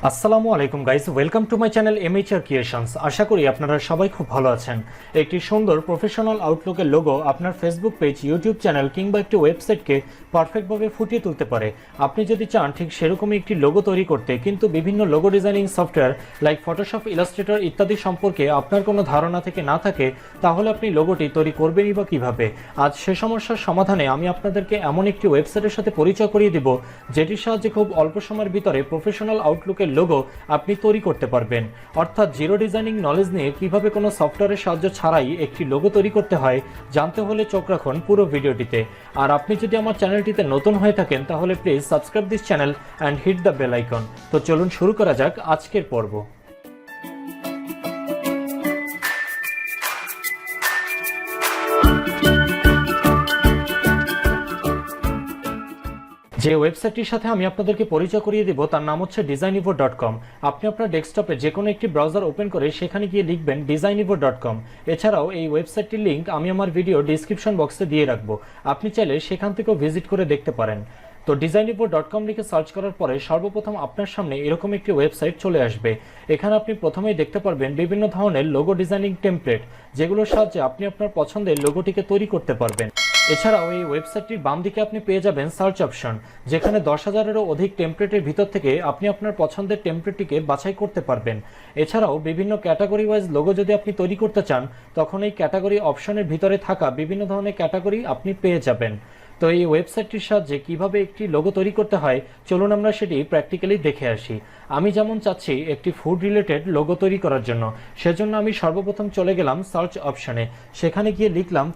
আসসালামু আলাইকুম guys, welcome to my channel MHR creations. আশা করি আপনারা সবাই খুব ভালো আছেন। একটি সুন্দর প্রফেশনাল আউটলুকের লোগো আপনার ফেসবুক পেজ, ইউটিউব চ্যানেল কিংবা একটি ওয়েবসাইটকে পারফেক্টভাবে ফুটিয়ে তুলতে পারে। আপনি যদি চান ঠিক সেরকমই একটি লোগো তৈরি করতে, কিন্তু বিভিন্ন logo designing software like Photoshop, Illustrator ইত্যাদি সম্পর্কে আপনার কোনো ধারণা থেকে না থাকে, তাহলে আপনি লোগোটি তৈরি করবেনই বা কীভাবে? আজ সে সমস্যার সমাধানে আমি আপনাদেরকে এমন একটি ওয়েবসাইটের সাথে পরিচয় করিয়ে দিব, যেটির সাহায্যে খুব অল্প সময়ের ভিতরে প্রফেশনাল আউটলুকের লোগো আপনি তৈরি করতে পারবেন। অর্থাৎ জিরো ডিজাইনিং নলেজ নিয়ে কিভাবে কোনো সফটওয়্যারের সাহায্য ছাড়াই একটি লোগো তৈরি করতে হয় জানতে হলে চোখ রাখুন পুরো ভিডিওটিতে। আর আপনি যদি আমার চ্যানেলটিতে নতুন হয়ে থাকেন তাহলে please subscribe this channel and hit the bell icon. তো চলুন শুরু করা যাক আজকের পর্ব। যে ওয়েবসাইটটির সাথে আমি আপনাদেরকে পরিচয় করিয়ে দেব তার নাম হচ্ছে designivo.com। আপনি আপনার ডেস্কটপে যে কোনো একটি ব্রাউজার ওপেন করে সেখানে গিয়ে লিখবেন designivo.com। এছাড়াও এই ওয়েবসাইটটির লিঙ্ক আমি আমার ভিডিও ডিসক্রিপশন বক্সে দিয়ে রাখবো, আপনি চাইলে সেখান থেকেও ভিজিট করে দেখতে পারেন। তো designivo.com লিখে সার্চ করার পরে সর্বপ্রথম আপনার সামনে এরকম একটি ওয়েবসাইট চলে আসবে। এখানে আপনি প্রথমেই দেখতে পারবেন বিভিন্ন ধরনের লোগো ডিজাইনিং টেমপ্লেট, যেগুলোর সাহায্যে আপনি আপনার পছন্দের লোগোটিকে তৈরি করতে পারবেন। এছাড়াও এই ওয়েবসাইটটির বাম দিকে আপনি পেয়ে যাবেন সার্চ অপশন, যেখানে 10,000-এরও অধিক টেমপ্লেটের ভিতর থেকে আপনি আপনার পছন্দের টেমপ্লেটটিকে বাছাই করতে পারবেন। এছাড়াও বিভিন্ন ক্যাটাগরি ওয়াইজ লোগো যদি আপনি তৈরি করতে চান, তখন এই ক্যাটাগরি অপশনের ভিতরে থাকা বিভিন্ন ধরনের ক্যাটাগরি আপনি পেয়ে যাবেন। তো এই ওয়েবসাইটটির সাহায্যে কিভাবে একটি লোগো তৈরি করতে হয় চলুন আমরা সেটি প্র্যাকটিক্যালি দেখে আসি। আমি যেমন চাচ্ছি একটি ফুড রিলেটেড লোগো তৈরি করার জন্য, সেজন্য আমি সর্বপ্রথম চলে গেলাম সার্চ অপশনে। সেখানে গিয়ে লিখলাম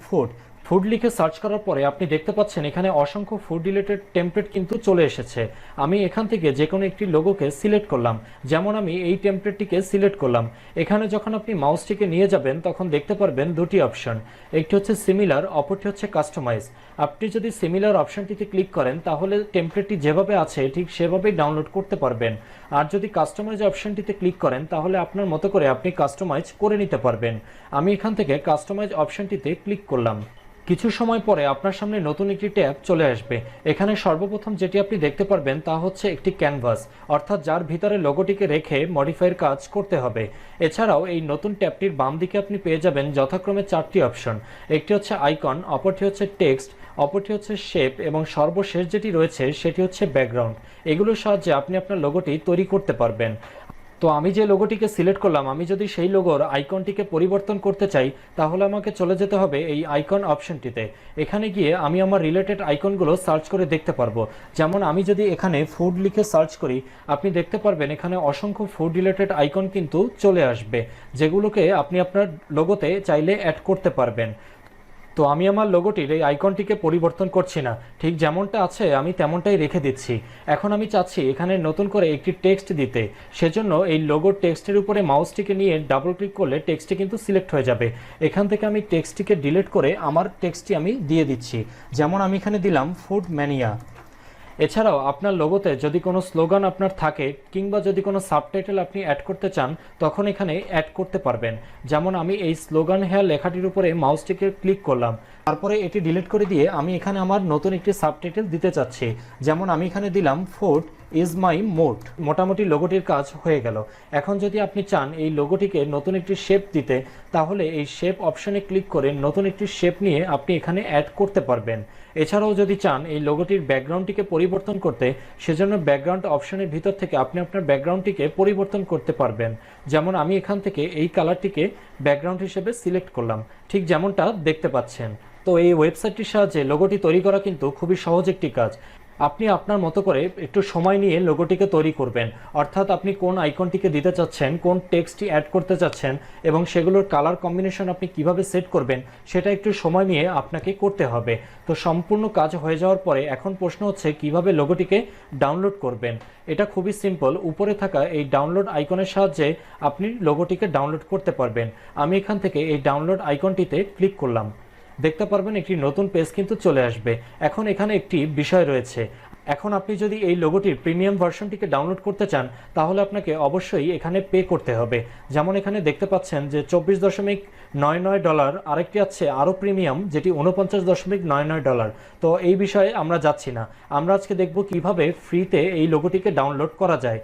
ফুড লিখে সার্চ করার পরে আপনি দেখতে পাচ্ছেন এখানে অসংখ্য ফুড রিলেটেড টেমপ্লেট কিন্তু চলে এসেছে। আমি এখান থেকে যে কোনো একটি লোগোকে সিলেক্ট করলাম, যেমন আমি এই টেমপ্লেটটিকে সিলেক্ট করলাম। এখানে যখন আপনি মাউসটিকে নিয়ে যাবেন তখন দেখতে পারবেন দুটি অপশন, একটি হচ্ছে সিমিলার, অপরটি হচ্ছে কাস্টমাইজ। আপনি যদি সিমিলার অপশনটিতে ক্লিক করেন তাহলে টেমপ্লেটটি যেভাবে আছে ঠিক সেভাবেই ডাউনলোড করতে পারবেন। আর যদি কাস্টমাইজ অপশনটিতে ক্লিক করেন তাহলে আপনার মতো করে আপনি কাস্টমাইজ করে নিতে পারবেন। আমি এখান থেকে কাস্টমাইজ অপশনটিতে ক্লিক করলাম। কিছু সময় পরে আপনার সামনে নতুন একটি ট্যাব চলে আসবে। এখানে সর্বপ্রথম যেটি আপনি দেখতে পারবেন তা হচ্ছে একটি ক্যানভাস, অর্থাৎ যার ভিতরে লোগোটিকে রেখে মডিফাইয়ের কাজ করতে হবে। এছাড়াও এই নতুন ট্যাবটির বাম দিকে আপনি পেয়ে যাবেন যথাক্রমে 4টি অপশন, একটি হচ্ছে আইকন, অপরটি হচ্ছে টেক্সট, অপরটি হচ্ছে শেপ এবং সর্বশেষ যেটি রয়েছে সেটি হচ্ছে ব্যাকগ্রাউন্ড। এগুলোর সাহায্যে আপনি আপনার লোগোটি তৈরি করতে পারবেন। তো আমি যে লোগোটিকে সিলেক্ট করলাম, আমি যদি সেই লোগোর আইকনটিকে পরিবর্তন করতে চাই তাহলে আমাকে চলে যেতে হবে এই আইকন অপশনটিতে। এখানে গিয়ে আমি আমার রিলেটেড আইকনগুলো সার্চ করে দেখতে পারবো। যেমন আমি যদি এখানে ফুড লিখে সার্চ করি, আপনি দেখতে পারবেন এখানে অসংখ্য ফুড রিলেটেড আইকন কিন্তু চলে আসবে, যেগুলোকে আপনি আপনার লোগোতে চাইলে অ্যাড করতে পারবেন। তো আমি আমার লোগোটির এই আইকনটিকে পরিবর্তন করছি না, ঠিক যেমনটা আছে আমি তেমনটাই রেখে দিচ্ছি। এখন আমি চাচ্ছি এখানে নতুন করে একটি টেক্সট দিতে, সেজন্য এই লোগোর টেক্সটের উপরে মাউসটিকে নিয়ে ডাবল ক্লিক করলে টেক্সটটি কিন্তু সিলেক্ট হয়ে যাবে। এখান থেকে আমি টেক্সটটিকে ডিলিট করে আমার টেক্সটটি আমি দিয়ে দিচ্ছি, যেমন আমি এখানে দিলাম ফুড ম্যানিয়া। এছাড়াও আপনার লোগোতে যদি কোনো স্লোগান আপনার থাকে কিংবা যদি কোনো সাবটাইটেল আপনি অ্যাড করতে চান তখন এখানে অ্যাড করতে পারবেন। যেমন আমি এই স্লোগান হেয়ার লেখাটির উপরে মাউসটিকে ক্লিক করলাম, তারপরে এটি ডিলিট করে দিয়ে আমি এখানে আমার নতুন একটি সাবটাইটেল দিতে চাচ্ছি। যেমন আমি এখানে দিলাম ফুড ইজ মাই মোট। মোটামুটি লোগোটির কাজ হয়ে গেল। এখন যদি আপনি চান এই লোগোটিকে নতুন একটি শেপ দিতে, তাহলে এই শেপ অপশনে ক্লিক করে নতুন একটি শেপ নিয়ে আপনি এখানে অ্যাড করতে পারবেন। এছাড়াও যদি চান এই লোগোটির ব্যাকগ্রাউন্ডটিকে পরিবর্তন করতে, সেজন্য ব্যাকগ্রাউন্ড অপশনের ভিতর থেকে আপনি আপনার ব্যাকগ্রাউন্ডটিকে পরিবর্তন করতে পারবেন। যেমন আমি এখান থেকে এই কালারটিকে ব্যাকগ্রাউন্ড হিসেবে সিলেক্ট করলাম, ঠিক যেমনটা দেখতে পাচ্ছেন। তো এই ওয়েবসাইটটির সাহায্যে লোগোটি তৈরি করা কিন্তু খুবই সহজ একটি কাজ। আপনি আপনার মতো করে একটু সময় নিয়ে লোগোটিকে তৈরি করবেন, অর্থাৎ আপনি কোন আইকনটিকে দিতে চাচ্ছেন, কোন টেক্সটটি অ্যাড করতে চাচ্ছেন এবং সেগুলোর কালার কম্বিনেশন আপনি কিভাবে সেট করবেন সেটা একটু সময় নিয়ে আপনাকে করতে হবে। তো সম্পূর্ণ কাজ হয়ে যাওয়ার পরে এখন প্রশ্ন হচ্ছে কিভাবে লোগোটিকে ডাউনলোড করবেন। এটা খুবই সিম্পল, উপরে থাকা এই ডাউনলোড আইকনের সাহায্যে আপনি লোগোটিকে ডাউনলোড করতে পারবেন। আমি এখান থেকে এই ডাউনলোড আইকনটিতে ক্লিক করলাম, দেখতে পারবেন একটি নতুন পেজ কিন্তু চলে আসবে। এখন এখানে একটি বিষয় রয়েছে, এখন আপনি যদি এই লোগোটির প্রিমিয়াম ভার্সনটিকে ডাউনলোড করতে চান তাহলে আপনাকে অবশ্যই এখানে পে করতে হবে। যেমন এখানে দেখতে পাচ্ছেন যে $24.99, আরেকটি আছে আরও প্রিমিয়াম যেটি $49.99। তো এই বিষয়ে আমরা যাচ্ছি না, আমরা আজকে দেখব কিভাবে ফ্রিতে এই লোগোটিকে ডাউনলোড করা যায়।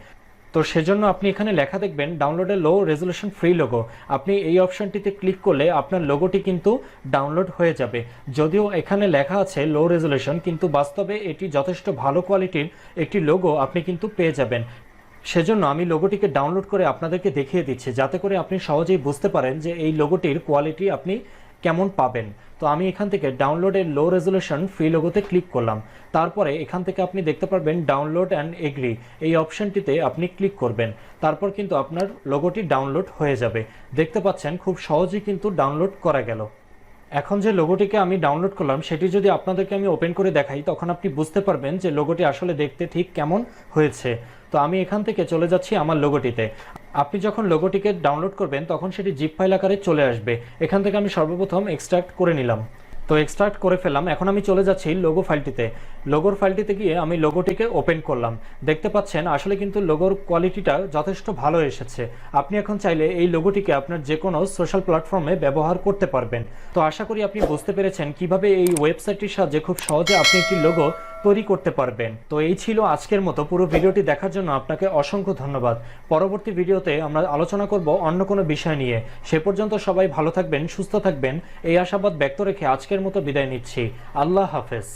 তো সেজন্য আপনি এখানে লেখা দেখবেন ডাউনলোডে লো রেজলিউশন ফ্রি লোগো। আপনি এই অপশনটিতে ক্লিক করলে আপনার লোগোটি কিন্তু ডাউনলোড হয়ে যাবে। যদিও এখানে লেখা আছে লো রেজলিউশন, কিন্তু বাস্তবে এটি যথেষ্ট ভালো কোয়ালিটির একটি লোগো আপনি কিন্তু পেয়ে যাবেন। সেজন্য আমি লোগোটিকে ডাউনলোড করে আপনাদেরকে দেখিয়ে দিচ্ছি, যাতে করে আপনি সহজেই বুঝতে পারেন যে এই লোগোটির কোয়ালিটি আপনি কেমন পাবেন। তো আমি এখান থেকে ডাউনলোডের লো রেজলিউশন ফ্রি লোগোতে ক্লিক করলাম। তারপরে এখান থেকে আপনি দেখতে পারবেন ডাউনলোড অ্যান্ড এগ্রি, এই অপশনটিতে আপনি ক্লিক করবেন। তারপর কিন্তু আপনার লোগোটি ডাউনলোড হয়ে যাবে। দেখতে পাচ্ছেন খুব সহজেই কিন্তু ডাউনলোড করা গেল। এখন যে লোগোটিকে আমি ডাউনলোড করলাম সেটি যদি আপনাদেরকে আমি ওপেন করে দেখাই, তখন আপনি বুঝতে পারবেন যে লোগোটি আসলে দেখতে ঠিক কেমন হয়েছে। তো আমি এখান থেকে চলে যাচ্ছি আমার লোগোটিতে। আপনি যখন লোগোটিকে ডাউনলোড করবেন তখন সেটি জিপ ফাইল আকারে চলে আসবে। এখান থেকে আমি সর্বপ্রথম এক্সট্রাক্ট করে নিলাম। তো এক্সট্রাক্ট করে ফেললাম। এখন আমি চলে যাচ্ছি লোগো ফাইলটিতে। লোগোর ফাইলটিতে গিয়ে আমি লোগোটিকে ওপেন করলাম। দেখতে পাচ্ছেন আসলে কিন্তু লোগোর কোয়ালিটিটা যথেষ্ট ভালো এসেছে। আপনি এখন চাইলে এই লোগোটিকে আপনার যে কোনো সোশ্যাল প্ল্যাটফর্মে ব্যবহার করতে পারবেন। তো আশা করি আপনি বুঝতে পেরেছেন কিভাবে এই ওয়েবসাইটটির সাহায্যে খুব সহজে আপনি একটি লোগো তৈরি করতে পারবেন। তো এই ছিল আজকের মতো। পুরো ভিডিওটি দেখার জন্য আপনাকে অসংখ্য ধন্যবাদ। পরবর্তী ভিডিওতে আমরা আলোচনা করব অন্য কোনো বিষয় নিয়ে। সে পর্যন্ত সবাই ভালো থাকবেন, সুস্থ থাকবেন, এই আশাবাদ ব্যক্ত রেখে আজকের মতো বিদায় নিচ্ছি। আল্লাহ হাফেজ।